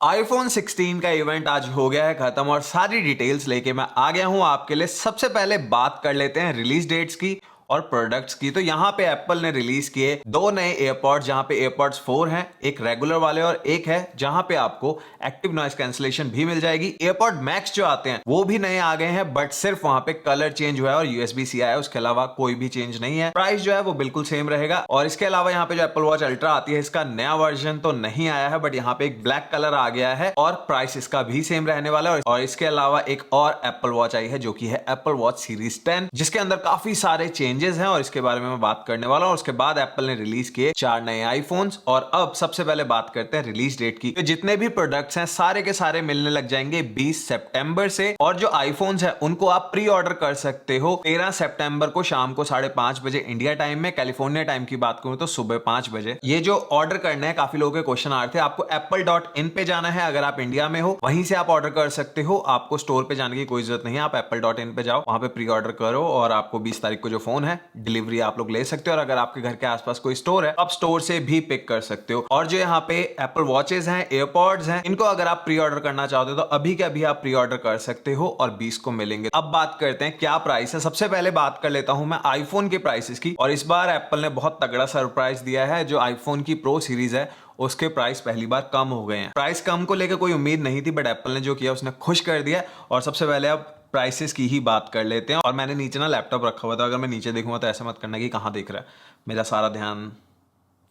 iPhone 16 का event आज हो गया है खत्म और सारी डिटेल्स लेके मैं आ गया हूं आपके लिए। सबसे पहले बात कर लेते हैं रिलीज डेट्स की और प्रोडक्ट्स की। तो यहाँ पे एप्पल ने रिलीज किए दो नए एयरपॉड्स, जहां पे एयरपॉड्स 4 हैं, एक रेगुलर वाले और एक है जहां पे आपको एक्टिव नॉइस कैंसलेशन भी मिल जाएगी। एयरपॉड मैक्स जो आते हैं वो भी नए आ गए हैं, बट सिर्फ वहां पे कलर चेंज हुआ है और USB-C आया है, उसके अलावा कोई भी चेंज नहीं है। प्राइस जो है वो बिल्कुल सेम रहेगा। और इसके अलावा यहाँ पे जो एप्पल वॉच अल्ट्रा आती है, इसका नया वर्जन तो नहीं आया है, बट यहाँ पे एक ब्लैक कलर आ गया है और प्राइस इसका भी सेम रहने वाला है। और इसके अलावा एक और एप्पल वॉच आई है जो कि है एप्पल वॉच सीरीज 10, जिसके अंदर काफी सारे चेंजेस हैं और इसके बारे में मैं बात करने वाला हूं। उसके बाद एप्पल ने रिलीज किए 4 नए आईफोन्स। और अब सबसे पहले बात करते हैं रिलीज डेट की। तो जितने भी प्रोडक्ट्स हैं सारे के सारे मिलने लग जाएंगे 20 सितंबर से। और जो आईफोन्स हैं उनको आप प्री ऑर्डर कर सकते हो 13 सितंबर को शाम को 5:30 बजे इंडिया टाइम में। कैलिफोर्निया टाइम की बात करूं तो सुबह 5 बजे। ये जो ऑर्डर करना है, काफी लोगों के क्वेश्चन आ रहे थे, आपको apple.in पे जाना है। अगर आप इंडिया में हो वहीं से आप ऑर्डर कर सकते हो, आपको स्टोर पे जाने की कोई जरूरत नहीं है। आप apple.in पे जाओ, वहां पे प्री ऑर्डर करो और आपको 20 तारीख को जो फोन है डिलीवरी आप लोग ले सकते हो। और अगर आपके घर के आसपास कोई स्टोर है, आप स्टोर से भी पिक कर सकते हो। और जो यहाँ पे एप्पल वॉचेस हैं, एयरपॉड्स हैं, इनको अगर आप प्री ऑर्डर करना चाहते हो तो अभी के अभी आप प्री ऑर्डर कर सकते हो और 20 को मिलेंगे। अब बात करते हैं क्या प्राइस है। सबसे पहले बात कर लेता हूं मैं आईफोन के प्राइसेस की। और इस बार एप्पल ने बहुत तगड़ा सरप्राइज दिया है। जो आईफोन की प्रो सीरीज है उसके प्राइस पहली बार कम हो गए हैं। प्राइस कम को लेकर कोई उम्मीद नहीं थी, बट एप्पल ने जो किया उसने खुश कर दिया। और सबसे पहले अब प्राइसेस की ही बात कर लेते हैं। और मैंने नीचे ना लैपटॉप रखा हुआ था, अगर मैं नीचे देखूंगा तो ऐसा मत करना कि कहां देख रहा है। मेरा सारा ध्यान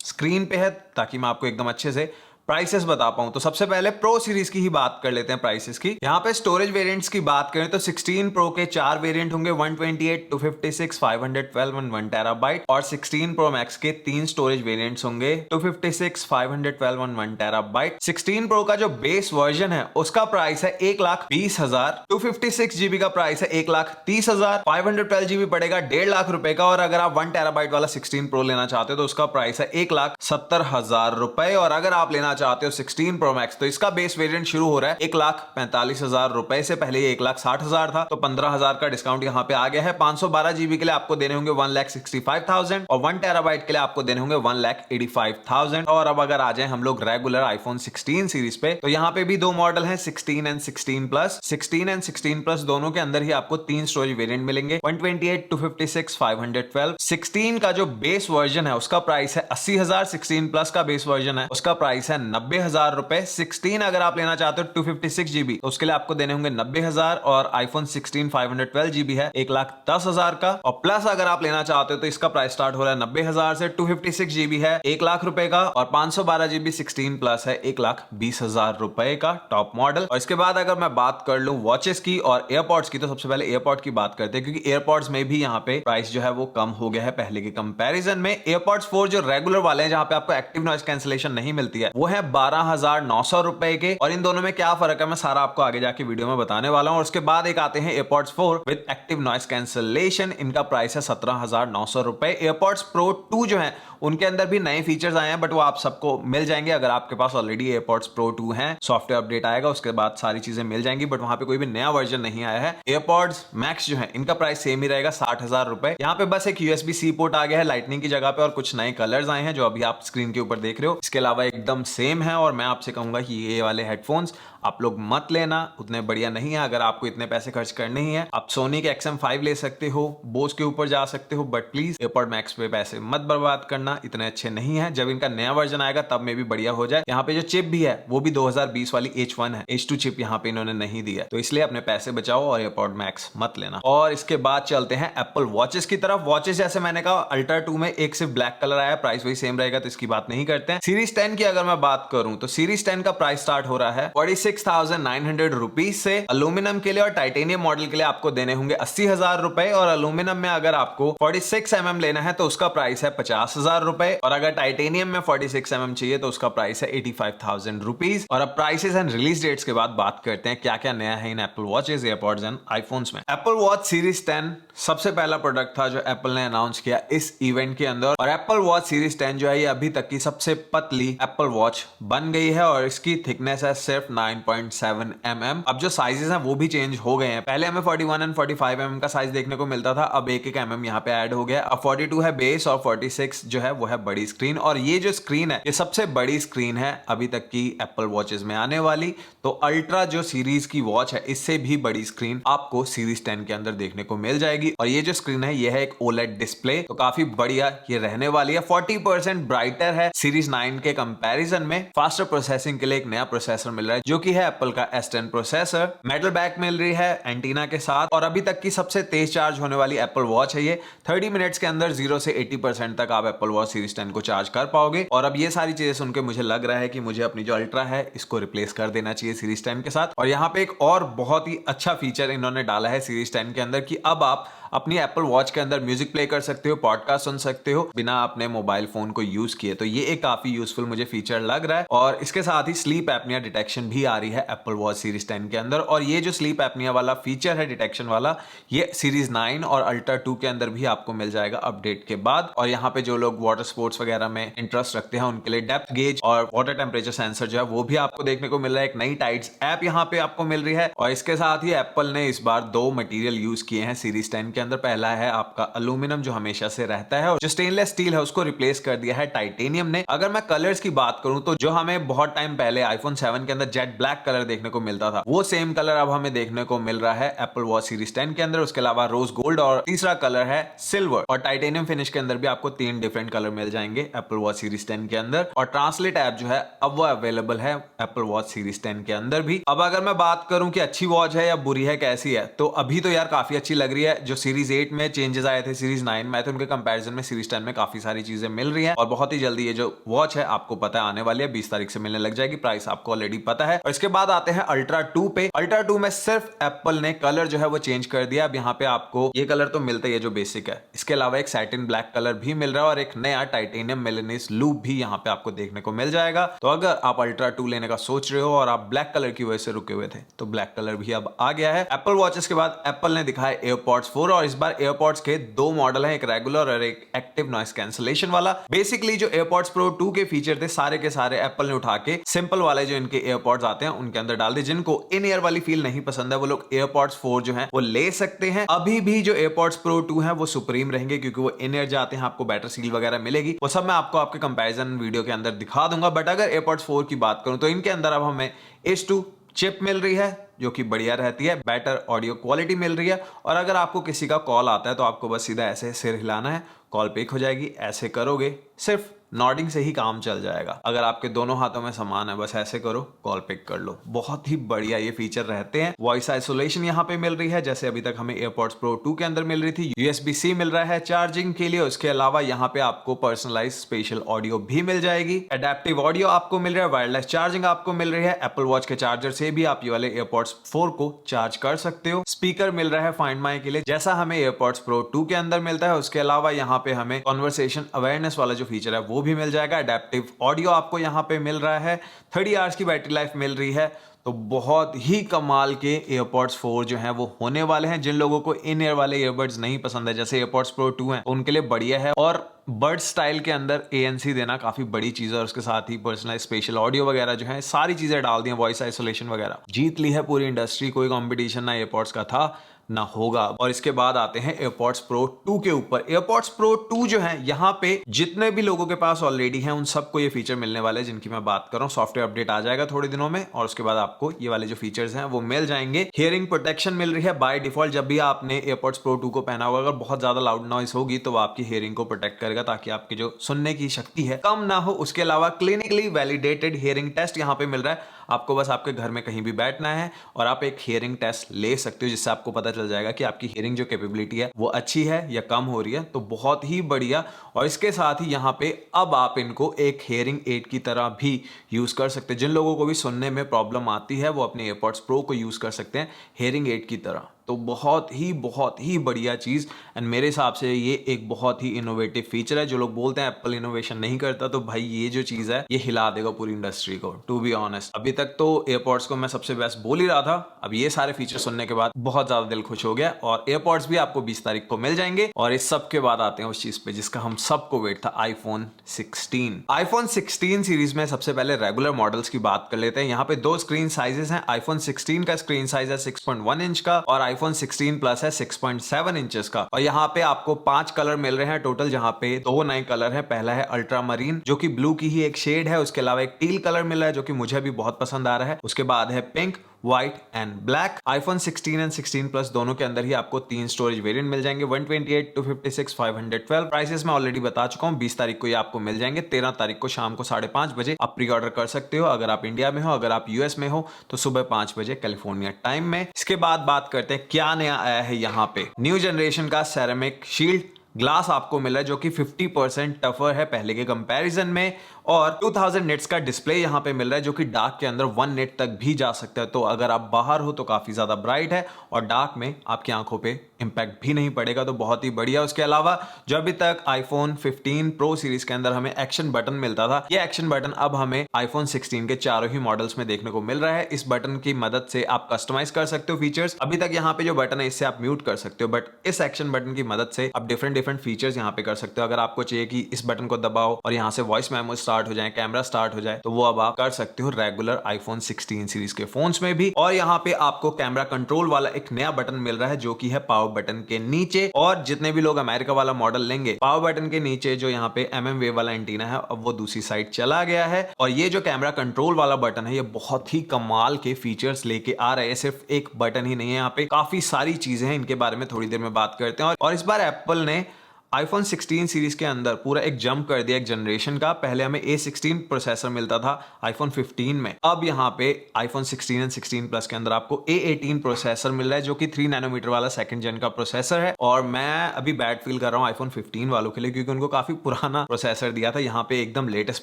स्क्रीन पे है ताकि मैं आपको एकदम अच्छे से प्राइसेस बता पाऊं। तो सबसे पहले प्रो सीरीज की ही बात कर लेते हैं प्राइसेस की। यहाँ पे स्टोरेज वेरिएंट्स की बात करें तो 16 प्रो के 4 वेरिएंट होंगे, 128, 256, 512 और 1 टेराबाइट। और 16 प्रो मैक्स के 3 स्टोरेज वेरिएंट्स होंगे, 256, 512 और 1 टेराबाइट। 16 प्रो का जो बेस वर्जन है उसका प्राइस है 1,20,000, 256 GB का प्राइस है 1,30,000, 512 GB पड़ेगा 1.5 लाख रुपए का। और अगर आप 1 टेराबाइट वाला 16 प्रो लेना चाहते हो तो उसका प्राइस है 1,70,000 रुपए। और अगर आप लेना चाहते हो 16 प्रो मैक्स तो इसका बेस वेरिएंट शुरू हो रहा है 1,45,000 रुपए से। पहले ये 1,60,000 था, तो 15,000 का डिस्काउंट यहाँ पे आ गया है। 512 GB के लिए आपको देने होंगे 1,65,000 और 1 टेराबाइट के लिए आपको देने होंगे 1,85,000। और अब अगर आ जाए हम लोग रेगुलर आईफोन 16 सीरीज पे, तो यहाँ पे भी दो मॉडल हैं, 16 एंड 16 प्लस। 16 एंड 16 प्लस दोनों के अंदर ही आपको 3 स्टोरेज वेरिएंट मिलेंगे, 128, 256, 512। 16 का जो बेस वर्जन है उसका प्राइस है 80,000, 16 प्लस का बेस वर्जन है उसका प्राइस है 90,000 रुपए। 16 अगर आप लेना चाहते हो 256 GB तो उसके लिए आपको देने होंगे 90,000। और आईफोन 16 512 GB है 1,10,000 का। और प्लस अगर आप लेना चाहते हो तो इसका प्राइस स्टार्ट हो रहा है 90,000 से। 256 GB है 1 लाख रुपए का और 512 GB 16 प्लस है 1,20,000 रुपए का टॉप मॉडल। और इसके बाद अगर मैं बात कर लूं वॉचेस की और एयरपॉड्स की, तो सबसे पहले एयरपॉड की बात करते हैं, क्योंकि एयरपॉड्स में भी यहाँ पे प्राइस जो है वो कम हो गया है पहले के कंपैरिजन में। एयरपॉड्स 4 जो रेगुलर वाले हैं, जहां पे आपको एक्टिव नॉइस कैंसलेशन नहीं मिलती है, वो है 12,900 रुपए के। और इन दोनों में क्या फर्क है मैं सारा आपको आगे जाके वीडियो में बताने वाला हूं। और उसके बाद एक आते हैं AirPods 4 with active noise cancellation. इनका प्राइस है 17,900 रुपए। एयरपॉड्स प्रो 2 जो है उनके अंदर भी नए फीचर्स आए हैं, बट वो आप सबको मिल जाएंगे अगर आपके पास ऑलरेडी एयरपॉड्स प्रो 2 है। सॉफ्टवेयर अपडेट आएगा उसके बाद सारी चीजें मिल जाएंगी, बट वहां पे कोई भी नया वर्जन नहीं आया है। एयरपॉड्स मैक्स जो है इनका प्राइस सेम ही रहेगा 60,000 रुपए। यहाँ पे बस एक USB-C पोर्ट आ गया है लाइटनिंग की जगह पे, और कुछ नए कलर्स आए हैं जो अभी आप स्क्रीन के ऊपर देख रहे हो। इसके अलावा एकदम सेम है। और मैं आपसे कहूंगा कि ये वाले हेडफोन्स आप लोग मत लेना, उतने बढ़िया नहीं है। अगर आपको इतने पैसे खर्च करने ही है, आप सोनी के XM5 ले सकते हो, बोस के ऊपर जा सकते हो, बट प्लीज एयरपॉड मैक्स पे पैसे मत बर्बाद करना, इतने अच्छे नहीं है। जब इनका नया वर्जन आएगा तब में भी बढ़िया हो जाए। यहाँ पे जो चिप भी है वो भी 2020 वाली H1 है, H2 चिप यहाँ पे इन्होंने नहीं दिया, तो इसलिए अपने पैसे बचाओ और एयरपॉड मैक्स मत लेना। और इसके बाद चलते हैं एप्पल वॉचेस की तरफ। वॉचेस जैसे मैंने कहा अल्ट्रा 2 में एक सिर्फ ब्लैक कलर आया, प्राइस वही सेम रहेगा तो इसकी बात नहीं करते हैं। सीरीज 10 की अगर मैं बात करूं तो सीरीज 10 का प्राइस स्टार्ट हो रहा है 46,900 रुपीज से। एल्यूमिनियम के लिए और टाइटेनियम मॉडल के लिए आपको देने होंगे 80,000 रुपए। और एल्यूमिनियम में अगर आपको 46 mm लेना है तो उसका प्राइस है 50,000 रुपए। और अगर टाइटेनियम में 46 mm चाहिए तो उसका प्राइस है 85,000 रुपीज। और अब प्राइसेस एंड रिलीज डेट्स के बाद बात करते हैं क्या क्या नया है in Apple watches, AirPods and iPhones में। एप्पल वॉच सीरीज 10 सबसे पहला प्रोडक्ट था जो एप्पल ने अनाउंस किया इस इवेंट के अंदर। और एप्पल वॉच सीरीज 10 जो है ये अभी तक की सबसे पतली एप्पल वॉच वॉच बन गई है और इसकी थिकनेस है सिर्फ 9.7 mm। अब जो साइजेस हैं वो भी चेंज हो गए हैं। पहले हमें 41 और 45 mm का साइज देखने को मिलता था, अब 1-1 mm यहाँ पे ऐड हो गया। अब 42 है बेस और 46 जो है वो है बड़ी स्क्रीन। और ये जो स्क्रीन है ये सबसे बड़ी स्क्रीन है अभी तक की एप्पल वॉचेस में आने वाली। तो अल्ट्रा जो सीरीज की वॉच है इससे भी बड़ी स्क्रीन आपको सीरीज 10 के अंदर देखने को मिल जाएगी। और ये जो स्क्रीन है ये है एक OLED डिस्प्ले, तो काफी बढ़िया ये रहने वाली है। 40% ब्राइटर है सीरीज 9 के कंपैरिजन में। फास्टर प्रोसेसिंग के लिए एक नया प्रोसेसर मिल रहा है जो कि है एप्पल का S10 प्रोसेसर। मेटल बैक मिल रही है एंटीना के साथ और अभी तक की सबसे तेज चार्ज होने वाली एप्पल वॉच है ये। 30 मिनट्स के अंदर 0 से 80% तक आप एप्पल वॉच सीरीज 10 को चार्ज कर पाओगे। और अब ये सारी चीजें सुनकर मुझे लग रहा है कि मुझे अपनी जो अल्ट्रा है इसको रिप्लेस कर देना चाहिए सीरीज 10 के साथ। और यहाँ पे एक और बहुत ही अच्छा फीचर इन्होंने डाला है सीरीज 10 के अंदर कि अब आप अपनी एप्पल वॉच के अंदर म्यूजिक प्ले कर सकते हो, पॉडकास्ट सुन सकते हो बिना अपने मोबाइल फोन को यूज किए। तो ये एक काफी यूजफुल मुझे फीचर लग रहा है। और इसके साथ ही स्लीप एपनिया डिटेक्शन भी आ रही है एप्पल वॉच सीरीज 10 के अंदर। और ये जो स्लीप एपनिया वाला फीचर है डिटेक्शन वाला, ये सीरीज 9 और अल्ट्रा 2 के अंदर भी आपको मिल जाएगा अपडेट के बाद। और यहाँ पे जो लोग वाटर स्पोर्ट्स वगैरह में इंटरेस्ट रखते हैं उनके लिए डेप्थ गेज और वाटर टेम्परेचर सेंसर जो है वो भी आपको देखने को मिल रहा है। एक नई टाइड्स ऐप यहाँ पे आपको मिल रही है। और इसके साथ ही एप्पल ने इस बार 2 मटेरियल यूज किए हैं सीरीज 10 के अंदर। पहला है आपका एल्यूमिनियम जो हमेशा से रहता है, और जो स्टेनलेस स्टील है उसको रिप्लेस कर दिया है टाइटेनियम ने। अगर मैं कलर्स की बात करूं तो जो हमें बहुत टाइम पहले आईफोन 7 के अंदर जेट ब्लैक कलर देखने को मिलता था वो सेम कलर अब हमें देखने को मिल रहा है एप्पल वॉच सीरीज 10 के अंदर। उसके अलावा रोज गोल्ड और तीसरा कलर है सिल्वर। और टाइटेनियम फिनिश के अंदर भी आपको 3 डिफरेंट कलर मिल जाएंगे एप्पल वॉच सीरीज 10 के अंदर। और ट्रांसलेट ऐप जो है अब वो अवेलेबल है एप्पल वॉच सीरीज 10 के अंदर भी। अब अगर मैं बात करूं कि अच्छी वॉच है या बुरी है, कैसी है, तो अभी तो यार काफी अच्छी लग रही है। जो सीरीज 8 में चेंजेस आए थे सीरीज 9 में, तो उनके कंपैरिजन में सीरीज 10 में काफी सारी चीजें मिल रही हैं। और बहुत ही जल्दी ये जो वॉच है आपको पता है आने वाली है, 20 तारीख से मिलने लग जाएगी। प्राइस आपको ऑलरेडी पता है। और इसके बाद आते हैं अल्ट्रा 2 पे। अल्ट्रा 2 में सिर्फ एप्पल ने कलर जो है वो चेंज कर दिया। अब यहाँ पे आपको ये कलर तो मिलता ही है जो बेसिक है, इसके अलावा एक सैटिन ब्लैक कलर भी मिल रहा है और एक नया टाइटेनियम मेलेनिस लूप भी यहाँ पे आपको देखने को मिल जाएगा। तो अगर आप अल्ट्रा 2 लेने का सोच रहे हो और आप ब्लैक कलर की वजह से रुके हुए थे तो ब्लैक कलर भी अब आ गया है। एप्पल वॉचेस के बाद एप्पल ने दिखाया एयरपॉड्स 4 और इस बार एयरपॉड्स के 2 मॉडल हैं, एक रेगुलर और एक एक्टिव नॉइस कैंसलेशन वाला। बेसिकली जो एयरपॉड्स प्रो 2 के फीचर थे सारे के सारे एप्पल ने उठा के सिंपल वाले जो इनके एयरपॉड्स आते हैं उनके अंदर डाल दिए। जिनको इन ईयर वाली फील नहीं पसंद है वो लोग एयरपॉड्स 4 जो है वो ले सकते हैं। अभी भी जो एयरपॉड्स प्रो 2 है वो सुप्रीम रहेंगे क्योंकि वो इन ईयर जाते हैं, आपको बेटर सील वगैरह मिलेगी। वो सब मैं आपको आपके कंपैरिजन वीडियो के अंदर दिखा दूंगा। बट अगर एयरपॉड्स 4 की बात करूं तो इनके अंदर अब हमें H2 चिप मिल रही है जो कि बढ़िया रहती है, बेटर ऑडियो क्वालिटी मिल रही है। और अगर आपको किसी का कॉल आता है तो आपको बस सीधा ऐसे सिर हिलाना है, कॉल पिक हो जाएगी। ऐसे करोगे, सिर्फ नॉडिंग से ही काम चल जाएगा। अगर आपके दोनों हाथों में सामान है बस ऐसे करो, कॉल पिक कर लो। बहुत ही बढ़िया ये फीचर रहते हैं। वॉइस आइसोलेशन यहाँ पे मिल रही है जैसे अभी तक हमें एयरपॉड्स प्रो 2 के अंदर मिल रही थी। USB-C मिल रहा है चार्जिंग के लिए। उसके अलावा यहाँ पे आपको पर्सनलाइज स्पेशल ऑडियो भी मिल जाएगी। एडेप्टिव ऑडियो आपको मिल रहा है, वायरलेस चार्जिंग आपको मिल रही है। एप्पल वॉच के चार्जर से भी आप ये वाले एयरपॉड्स 4 को चार्ज कर सकते हो। स्पीकर मिल रहा है फाइंड माई के लिए जैसा हमें एयरपॉड्स प्रो 2 के अंदर मिलता है। उसके अलावा यहाँ पे हमें कॉन्वर्सेशन अवेयरनेस वाला जो फीचर है वो भी मिल जाएगा। एडेप्टिव ऑडियो आपको यहाँ पे मिल रहा है। 30 आवर्स की बैटरी लाइफ मिल रही है। तो बहुत ही कमाल के एयरपॉड्स 4 जो हैं वो होने वाले हैं। जिन लोगों को इन ईयर वाले ईयरबड्स नहीं पसंद है जैसे एयरपॉड्स प्रो 2 हैं उनके लिए बढ़िया है। और बर्ड स्टाइल के अंदर ANC देना काफी बड़ी चीज है और उसके साथ ही पर्सनलाइज स्पेशल ऑडियो वगैरह जो है सारी चीजें डाल दी हैं, वॉइस आइसोलेशन वगैरह। जीत ली है पूरी इंडस्ट्री। कोई कंपटीशन ना एयरपॉड्स का था ना होगा। और इसके बाद आते हैं एयरपॉड्स प्रो 2 के ऊपर। एयरपॉड्स प्रो 2 जो है यहाँ पे जितने भी लोगों के पास ऑलरेडी हैं उन सबको ये फीचर मिलने वाले हैं जिनकी मैं बात कर रहा हूँ। सॉफ्टवेयर अपडेट आ जाएगा थोड़े दिनों में और उसके बाद आपको ये वाले जो फीचर्स हैं वो मिल जाएंगे। हियरिंग प्रोटेक्शन मिल रही है बाय डिफॉल्ट। जब भी आपने एयरपॉड्स प्रो 2 को पहना होगा अगर बहुत ज्यादा लाउड नॉइस होगी तो वो आपकी हियरिंग को प्रोटेक्ट करेगा ताकि आपकी जो सुनने की शक्ति है कम ना हो। उसके अलावा क्लिनिकली वैलिडेटेड हियरिंग टेस्ट यहाँ पे मिल रहा है। आपको बस आपके घर में कहीं भी बैठना है और आप एक हियरिंग टेस्ट ले सकते हो जिससे आपको पता चल जाएगा कि आपकी हियरिंग जो कैपेबिलिटी है वो अच्छी है या कम हो रही है। तो बहुत ही बढ़िया। और इसके साथ ही यहाँ पे अब आप इनको एक हियरिंग एड की तरह भी यूज कर सकते हैं। जिन लोगों को भी सुनने में प्रॉब्लम आती है वो अपने एयरपॉड्स प्रो को यूज कर सकते हैं हियरिंग एड की तरह। तो बहुत ही बढ़िया चीज। एंड मेरे हिसाब से ये एक बहुत ही इनोवेटिव फीचर है। जो लोग बोलते हैं एप्पल इनोवेशन नहीं करता, तो भाई ये जो चीज है ये हिला देगा पूरी इंडस्ट्री को, टू बी ऑनेस्ट। अभी तक तो एयरपॉड्स को मैं सबसे बेस्ट बोल ही रहा था, अब ये सारे फीचर सुनने के बाद बहुत ज्यादा दिल खुश हो गया। और एयरपॉड्स भी आपको 20 तारीख को मिल जाएंगे। और इस सब के बाद आते हैं उस चीज पे जिसका हम सबको वेट था, आईफोन 16। आईफोन 16 सीरीज में सबसे पहले रेगुलर मॉडल्स की बात कर लेते हैं। यहाँ पे दो स्क्रीन साइजेस हैं। आईफोन 16 का स्क्रीन साइज है 6.1 इंच का और आईफोन 16 प्लस है 6.7 इंचेस का। और यहाँ पे आपको 5 कलर मिल रहे हैं टोटल, जहाँ पे 2 नए कलर हैं। पहला है अल्ट्रा मरीन जो कि ब्लू की ही एक शेड है, उसके अलावा एक टील कलर मिल रहा है जो कि मुझे भी बहुत पसंद आ रहा है। उसके बाद है pink, white and black. IPhone 16 and 16 plus दोनों के अंदर ही आपको 3 स्टोरेज वेरिएंट मिल जाएंगे, 128, 256, 512। प्राइसेस मैं ऑलरेडी बता चुका हूं, 20 तारीख को ये आपको मिल जाएंगे। 13 तारीख को शाम को 5:30 बजे आप प्री ऑर्डर कर सकते हो। अगर आप इंडिया में हो, अगर आप यूएस में हो तो सुबह 5 बजे कैलिफोर्निया टाइम में। इसके बाद बात करते हैं क्या नया आया है। यहाँ पे न्यू जनरेशन का सेरेमिक शील्ड ग्लास आपको मिला है जो कि 50% टफर है पहले के कंपैरिजन में। और 2000 निट्स का डिस्प्ले यहाँ पे मिल रहा है जो कि डार्क के अंदर 1 निट तक भी जा सकता है। तो अगर आप बाहर हो तो काफी ज्यादा ब्राइट है और डार्क में आपकी आंखों पे इंपैक्ट भी नहीं पड़ेगा, तो बहुत ही बढ़िया। उसके अलावा जो अभी तक आईफोन 15 प्रो सीरीज के अंदर हमें एक्शन बटन मिलता था, ये एक्शन बटन अब हमें आईफोन 16 के चारों ही मॉडल्स में देखने को मिल रहा है। इस बटन की मदद से आप कस्टमाइज कर सकते हो फीचर्स। अभी तक यहाँ पे जो बटन है इससे आप म्यूट कर सकते हो, बट इस एक्शन बटन की मदद से आप डिफरेंट फीचर्स यहाँ पे कर सकते हो। अगर आपको चाहिए कि इस बटन को दबाओ और यहाँ से वॉइस मेमो स्टार्ट हो जाए, कैमरा स्टार्ट हो जाए, तो वो अब आप कर सकते हो रेगुलर आईफोन 16 सीरीज के फोन्स में भी। और यहाँ पे आपको कैमरा कंट्रोल वाला एक नया बटन मिल रहा है जो कि है पावर बटन के नीचे। और जितने भी लोग अमेरिका वाला मॉडल लेंगे, पावर बटन के नीचे जो यहाँ पे MM वेव वाला एंटीना है अब वो दूसरी साइड चला गया है। और ये जो कैमरा कंट्रोल वाला बटन है ये बहुत ही कमाल के फीचर्स लेके आ रहा है। सिर्फ एक बटन ही नहीं है, यहाँ पे काफी सारी चीजें हैं, इनके बारे में थोड़ी देर में बात करते हैं। और इस बार एप्पल ने आईफोन 16 सीरीज के अंदर पूरा एक जंप कर दिया एक जनरेशन का। पहले हमें A16 प्रोसेसर मिलता था आईफोन 15 में, अब यहाँ पे आईफोन 16 एंड 16 प्लस के अंदर आपको A18 प्रोसेसर मिल रहा है जो कि 3 नैनोमीटर वाला सेकंड जेन का प्रोसेसर है। और मैं अभी बैड फील कर रहा हूँ आईफोन 15 वालों के लिए, क्योंकि उनको काफी पुराना प्रोसेसर दिया था। यहाँ पे एकदम latest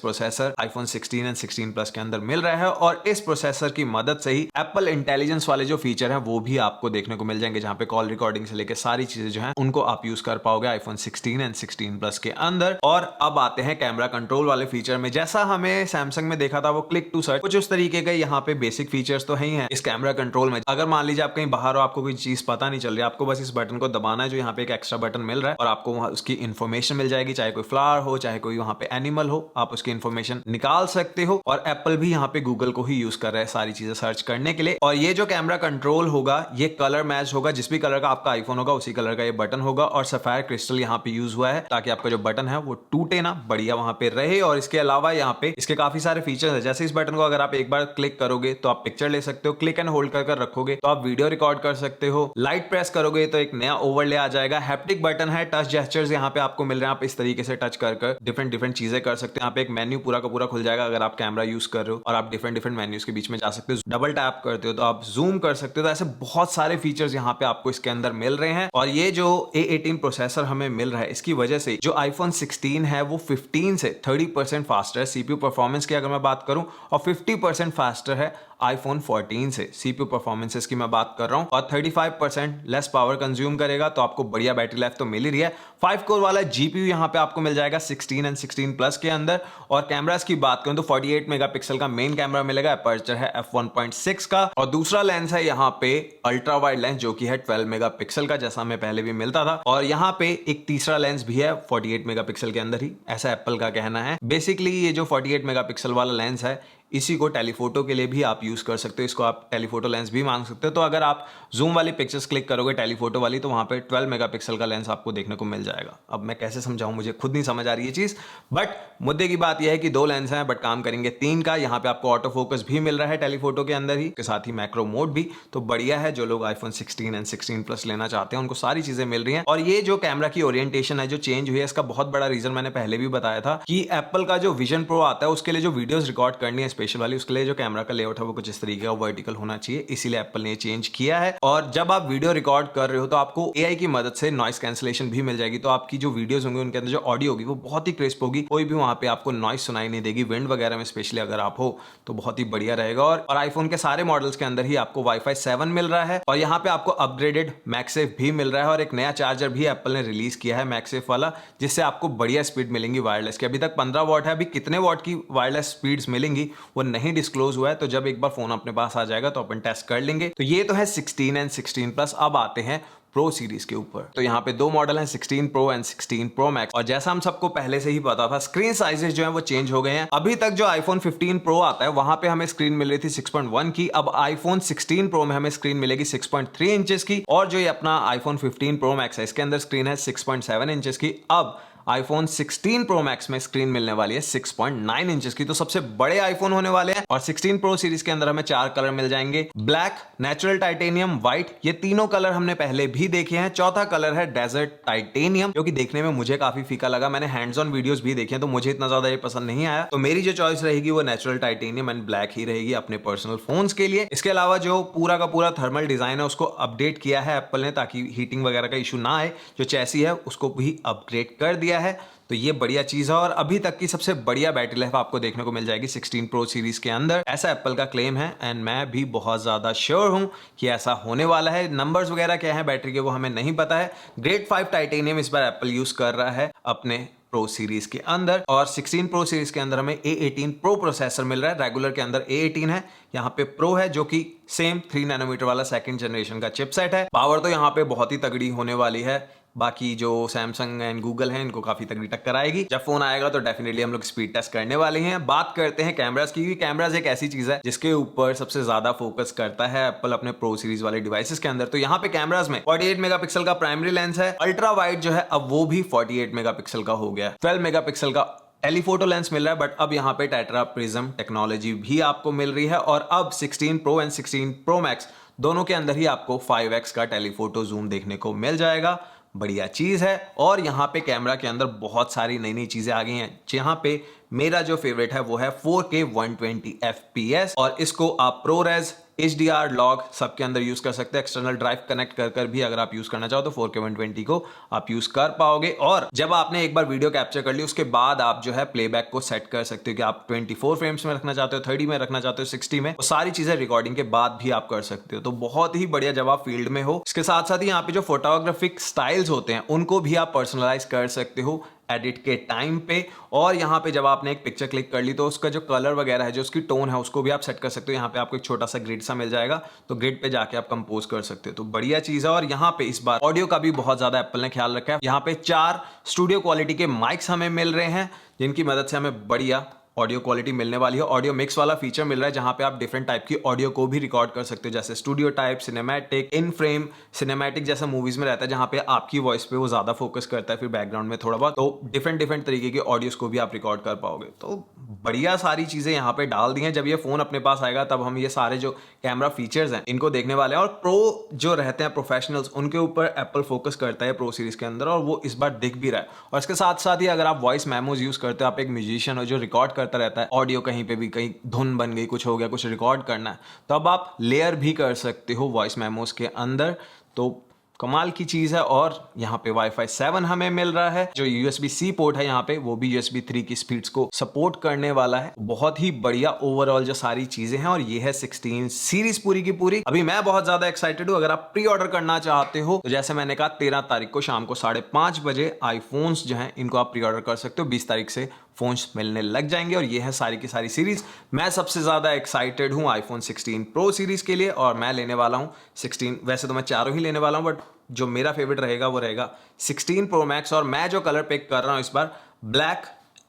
processor iPhone 16 and 16 plus के अंदर मिल रहा है। और इस प्रोसेसर की मदद से ही एप्पल इंटेलिजेंस वाले जो फीचर है वो भी आपको देखने को मिल जाएंगे, जहाँ पे कॉल रिकॉर्डिंग से लेकर सारी चीजें जो है उनको आप यूज कर पाओगे आईफोन 16 एंड 16 प्लस के अंदर। और अब आते हैं कैमरा कंट्रोल वाले फीचर में। जैसा हमें सैमसंग में देखा था वो क्लिक टू सर्च, कुछ उस तरीके के यहाँ पे बेसिक फीचर्स तो है ही है इस कैमरा कंट्रोल में। अगर मान लीजिए आप कहीं बाहर हो, आपको कोई चीज पता नहीं चल रही, आपको बस इस बटन को दबाना है, जो यहाँ पे एक एक्स्ट्रा बटन मिल रहा है, और आपको वहां उसकी इन्फॉर्मेशन मिल जाएगी, चाहे कोई फ्लावर हो, चाहे कोई वहां पे एनिमल हो, आप उसकी इन्फॉर्मेशन निकाल सकते हो। और एप्पल भी यहाँ पे गूगल को ही यूज कर रहा है सारी चीजें सर्च करने के लिए। और ये जो कैमरा कंट्रोल होगा ये कलर मैच होगा, जिस भी कलर का आपका आईफोन होगा उसी कलर का ये बटन होगा। और सफायर क्रिस्टल यहाँ पे यूज हुआ है ताकि आपका जो बटन है वो टूटे ना, बढ़िया वहां पे रहे। और इसके अलावा यहाँ पे इसके काफी सारे फीचर्स हैं, जैसे इस बटन को अगर आप एक बार क्लिक करोगे तो आप पिक्चर ले सकते हो, क्लिक एंड होल्ड कर रखोगे तो आप वीडियो रिकॉर्ड कर सकते हो, लाइट प्रेस करोगे तो एक नया ओवरले आ जाएगा, हैप्टिक बटन है, टच जेस्चर्स यहाँ पे आपको मिल रहे हैं, आप इस तरीके से टच कर डिफरेंट चीजें कर सकते हैं। यहाँ पे एक मेन्यू पूरा का पूरा खुल जाएगा अगर आप कैमरा यूज कर रहे हो, और आप डिफरेंट मेन्यूज के बीच में जा सकते हो। डबल टैप करते हो तो आप जूम कर सकते हो। तो ऐसे बहुत सारे फीचर्स यहाँ पे आपको इसके अंदर मिल रहे हैं। और ये जो A18 प्रोसेसर हमें मिल रहा है इसकी वजह से जो आईफोन 16 है वो 15 से 30% फास्टर है सीपीयू परफॉर्मेंस की अगर मैं बात करूं, और 50% फास्टर है आईफोन 14 से सीपीयू परफॉर्मेंसेस की मैं बात कर रहा हूं। और 35% लेस पावर कंज्यूम करेगा, तो आपको बढ़िया बैटरी लाइफ तो मिल ही रही है। 5 कोर वाला जीपीयू यहां पे आपको मिल जाएगा 16 एंड 16 प्लस के अंदर। और कैमरास की बात करूं तो 48 मेगापिक्सल का मेन कैमरा मिलेगा, अपर्चर है f1.6 का, और दूसरा लेंस है यहाँ पे अल्ट्रा वाइड लेंस जो कि है 12 मेगापिक्सल का, जैसा हमें पहले भी मिलता था। और यहाँ पे एक तीसरा लेंस भी है 48 मेगापिक्सल के अंदर ही, ऐसा एप्पल का कहना है। बेसिकली ये जो 48 मेगापिक्सल वाला लेंस है इसी को टेलीफोटो के लिए भी आप यूज कर सकते हो, इसको आप टेलीफोटो लेंस भी मांग सकते हो। तो अगर आप जूम वाली पिक्चर्स क्लिक करोगे टेलीफोटो वाली तो वहां पे 12 मेगापिक्सल का लेंस आपको देखने को मिल जाएगा। अब मैं कैसे समझाऊं, मुझे खुद नहीं समझ आ रही है चीज, बट मुद्दे की बात यह है कि 2 लेंस हैं बट काम करेंगे 3 का। यहाँ पे आपको ऑटो फोकस भी मिल रहा है टेलीफोटो के अंदर ही, के साथ ही मैक्रो मोड भी, तो बढ़िया है। जो लोग आईफोन 16 एंड 16 प्लस लेना चाहते हैं उनको सारी चीजें मिल रही हैं। और ये जो कैमरा की ओरिएंटेशन है जो चेंज हुई है, इसका बहुत बड़ा रीजन मैंने पहले भी बताया था कि एप्पल का जो विजन प्रो आता है उसके लिए जो वीडियोस रिकॉर्ड करनी है स्पेशल वाली, उसके लिए जो कैमरा का लेआउट है वो कुछ इस तरीके का वर्टिकल होना चाहिए, इसीलिए एप्पल ने चेंज किया है। और जब आप वीडियो रिकॉर्ड कर रहे हो तो आपको एआई की मदद से नॉइस कैंसिलेशन भी मिल जाएगी, तो आपकी जो वीडियोस होंगी उनके अंदर जो ऑडियो होगी वो बहुत ही क्रिस्प होगी, कोई भी वहां पे आपको नॉइस सुनाई नहीं देगी। विंड वगैरह में स्पेशली अगर आप हो तो बहुत ही बढ़िया रहेगा। और आईफोन के सारे मॉडल्स के अंदर ही आपको वाईफाई 7 मिल रहा है, और यहाँ पे आपको अपग्रेडेड मैगसेफ भी मिल रहा है, और एक नया चार्जर भी एप्पल ने रिलीज किया है मैगसेफ वाला, जिससे आपको बढ़िया स्पीड मिलेंगी वायरलेस की। अभी तक 15 वॉट है, अभी कितने वॉट की वायरलेस स्पीड्स मिलेंगी वो नहीं डिस्क्लोज हुआ है, तो जब एक बार फोन अपने पास आ जाएगा तो अपन टेस्ट कर लेंगे। तो ये तो है 16 एंड 16 प्लस। अब आते हैं प्रो सीरीज के ऊपर। तो यहाँ पे दो मॉडल हैं, 16 प्रो एंड 16 प्रो मैक्स, और जैसा हम सबको पहले से ही पता था स्क्रीन साइजेस जो है वो चेंज हो गए हैं। अभी तक जो आईफोन 15 प्रो आता है वहां पे हमें स्क्रीन मिल रही थी 6.1 की, अब आईफोन 16 प्रो में हमें स्क्रीन मिलेगी 6.3 इंचेस की, और जो ये अपना आईफोन 15 प्रो मैक्स है इसके अंदर स्क्रीन है 6.7 इंचेस की। अब आईफोन 16 प्रो मैक्स में स्क्रीन मिलने वाली है 6.9 इंचेस की, तो सबसे बड़े आईफोन होने वाले हैं। और 16 प्रो सीरीज के अंदर हमें 4 कलर मिल जाएंगे, ब्लैक, नेचुरल टाइटेनियम, व्हाइट, ये तीनों कलर हमने पहले भी देखे हैं। चौथा कलर है डेजर्ट टाइटेनियम, जो कि देखने में मुझे काफी फीका लगा। मैंने हैंड्स ऑन वीडियोस भी देखे हैं तो मुझे इतना ज्यादा ये पसंद नहीं आया, तो मेरी जो चॉइस रहेगी वो नेचुरल टाइटेनियम एंड ब्लैक ही रहेगी अपने पर्सनल फोन्स के लिए। इसके अलावा जो पूरा का पूरा थर्मल डिजाइन है उसको अपडेट किया है एप्पल ने, ताकि हीटिंग वगैरह का इशू ना आए। जो चैसी है उसको भी अपग्रेड कर दिया है, तो ये बढ़िया चीज है। और अभी तक की सबसे बढ़िया बैटरी लाइफ आपको देखने को मिल जाएगी 16 प्रो सीरीज के अंदर, ऐसा एप्पल का क्लेम है, एंड मैं भी बहुत ज्यादा श्योर हूं कि ऐसा होने वाला है। नंबर्स वगैरह क्या है बैटरी के वो हमें नहीं पता है। ग्रेड 5 टाइटेनियम इस बार एप्पल यूज कर रहा है अपने प्रो सीरीज के अंदर, और 16 प्रो सीरीज के अंदर हमें A18 प्रो प्रोसेसर मिल रहा है। रेगुलर के अंदर A18 है, यहाँ पे प्रो है जो कि सेम 3 नैनोमीटर वाला सेकंड जनरेशन का चिपसेट है। पावर तो यहाँ पे बहुत ही तगड़ी होने वाली है, बाकी जो सैमसंग एंड गूगल है इनको काफी तगड़ी टक्कर आएगी। जब फोन आएगा तो डेफिनेटली हम लोग स्पीड टेस्ट करने वाले हैं। बात करते हैं कैमरास की, क्योंकि कैमरास एक ऐसी चीज है जिसके ऊपर सबसे ज्यादा फोकस करता है एप्पल अपने प्रो सीरीज वाले डिवाइसेस के अंदर। तो यहाँ पे कैमरास में 48 मेगापिक्सल का प्राइमरी लेंस है, अल्ट्रा वाइड जो है अब वो भी 48 मेगापिक्सल का हो गया, 12 मेगापिक्सल का टेलीफोटो लेंस मिल रहा है, बट अब यहाँ पे टेट्रा प्रिज्म टेक्नोलॉजी भी आपको मिल रही है। और अब 16 प्रो एंड 16 प्रो मैक्स दोनों के अंदर ही आपको 5x का टेलीफोटो जूम देखने को मिल जाएगा, बढ़िया चीज है। और यहाँ पे कैमरा के अंदर बहुत सारी नई नई चीजें आ गई हैं, जहाँ पे मेरा जो फेवरेट है वो है 4K 120 FPS, और इसको आप ProRes, HDR, लॉग सबके अंदर यूज कर सकते हैं। एक्सटर्नल ड्राइव कनेक्ट कर कर भी अगर आप यूज करना चाहो तो 4K 120 को आप यूज कर पाओगे। और जब आपने एक बार वीडियो कैप्चर कर ली उसके बाद आप जो है प्लेबैक को सेट कर सकते हो कि आप 24 फ्रेम्स में रखना चाहते हो, 30 में रखना चाहते हो, 60 में, वो सारी चीजें रिकॉर्डिंग के बाद भी आप कर सकते हो। तो बहुत ही बढ़िया जब आप फील्ड में हो। इसके साथ साथ ही यहाँ पे जो फोटोग्राफिक स्टाइल्स होते हैं उनको भी आप पर्सनलाइज कर सकते हो एडिट के टाइम पे। और यहाँ पे जब आपने एक पिक्चर क्लिक कर ली तो उसका जो कलर वगैरह है, जो उसकी टोन है, उसको भी आप सेट कर सकते हो। यहाँ पे आपको एक छोटा सा ग्रिड सा मिल जाएगा, तो ग्रिड पे जाके आप कंपोज कर सकते हो, तो बढ़िया चीज है। और यहाँ पे इस बार ऑडियो का भी बहुत ज्यादा एप्पल ने ख्याल रखा है। यहाँ पे 4 स्टूडियो क्वालिटी के माइक्स हमें मिल रहे हैं, जिनकी मदद से हमें बढ़िया ऑडियो क्वालिटी मिलने वाली है। ऑडियो मिक्स वाला फीचर मिल रहा है, जहां पे आप डिफरेंट टाइप की ऑडियो को भी रिकॉर्ड कर सकते हो, जैसे स्टूडियो टाइप, सिनेमैटिक, इन फ्रेम सिनेमैटिक, जैसा मूवीज में रहता है, जहां पे आपकी वॉइस पे वो ज्यादा फोकस करता है, फिर बैकग्राउंड में थोड़ा बहुत, तो डिफरेंट तरीके के ऑडियोज को भी आप रिकॉर्ड कर पाओगे। तो बढ़िया सारी चीजें यहाँ पे डाल दी हैं। जब ये फोन अपने पास आएगा तब हम ये सारे जो कैमरा फीचर्स हैं इनको देखने वाले हैं। और प्रो जो रहते हैं प्रोफेशनल्स, उनके ऊपर एप्पल फोकस करता है प्रो सीरीज के अंदर, और वो इस बार दिख भी रहा है। और इसके साथ साथ ही अगर आप वॉइस मेमोज यूज करते हो, आप एक म्यूजिशियन हो जो रिकॉर्ड करता रहता है ऑडियो, कहीं पे भी कहीं धुन बन गई, कुछ हो गया, कुछ रिकॉर्ड करना है, तो अब आप लेयर भी कर सकते हो वॉइस मेमोज के अंदर, तो कमाल की चीज है। और यहाँ पे वाईफाई 7 हमें मिल रहा है, जो USB-C पोर्ट है यहाँ पे वो भी USB 3 की स्पीड्स को सपोर्ट करने वाला है। बहुत ही बढ़िया ओवरऑल जो सारी चीजें हैं। और ये है 16 सीरीज पूरी की पूरी। अभी मैं बहुत ज्यादा एक्साइटेड हूँ। अगर आप प्री ऑर्डर करना चाहते हो तो जैसे मैंने कहा 13 तारीख को शाम को 5:30 बजे आईफोन्स जो हैं इनको आप प्री ऑर्डर कर सकते हो। 20 तारीख से फोन्स मिलने लग जाएंगे। और ये है सारी की सारी सीरीज। मैं सबसे ज्यादा एक्साइटेड हूँ आईफोन 16 प्रो सीरीज के लिए, और मैं लेने वाला हूँ 16, वैसे तो मैं चारों ही लेने वाला हूँ, बट जो मेरा फेवरेट रहेगा वो रहेगा 16 प्रो मैक्स। और मैं जो कलर पिक कर रहा हूँ इस बार ब्लैक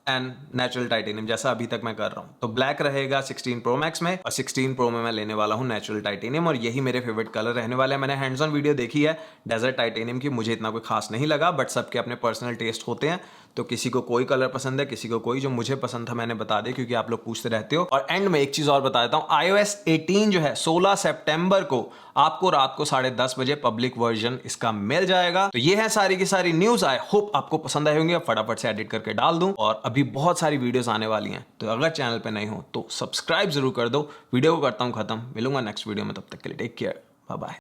एंड नेचुरल टाइटेनियम, जैसा अभी तक मैं कर रहा हूँ, तो ब्लैक रहेगा 16 प्रो मैक्स में, और 16 प्रो में मैं लेने वाला हूँ नेचुरल टाइटेनियम। और यही मेरे फेवरेट कलर रहने वाले हैं। मैंने हैंड्स ऑन वीडियो देखी है डेजर्ट टाइटेनियम की, मुझे इतना कोई खास नहीं लगा, बट सबके अपने पर्सनल टेस्ट होते हैं, तो किसी को कोई कलर पसंद है, किसी को कोई। जो मुझे पसंद था मैंने बता दिया, क्योंकि आप लोग पूछते रहते हो। और एंड में एक चीज और बता देता हूँ, iOS 18 जो है 16 सितंबर को आपको रात को 10:30 बजे पब्लिक वर्जन इसका मिल जाएगा। तो ये है सारी की सारी न्यूज। आई होप आपको पसंद आए होंगे। फटाफट से एडिट करके डाल दूं और अभी बहुत सारी वीडियोस आने वाली हैं, तो अगर चैनल पे नहीं हो तो सब्सक्राइब जरूर कर दो। वीडियो को करता हूं खत्म, मिलूंगा नेक्स्ट वीडियो में, तब तक के लिए टेक केयर, बाय बाय।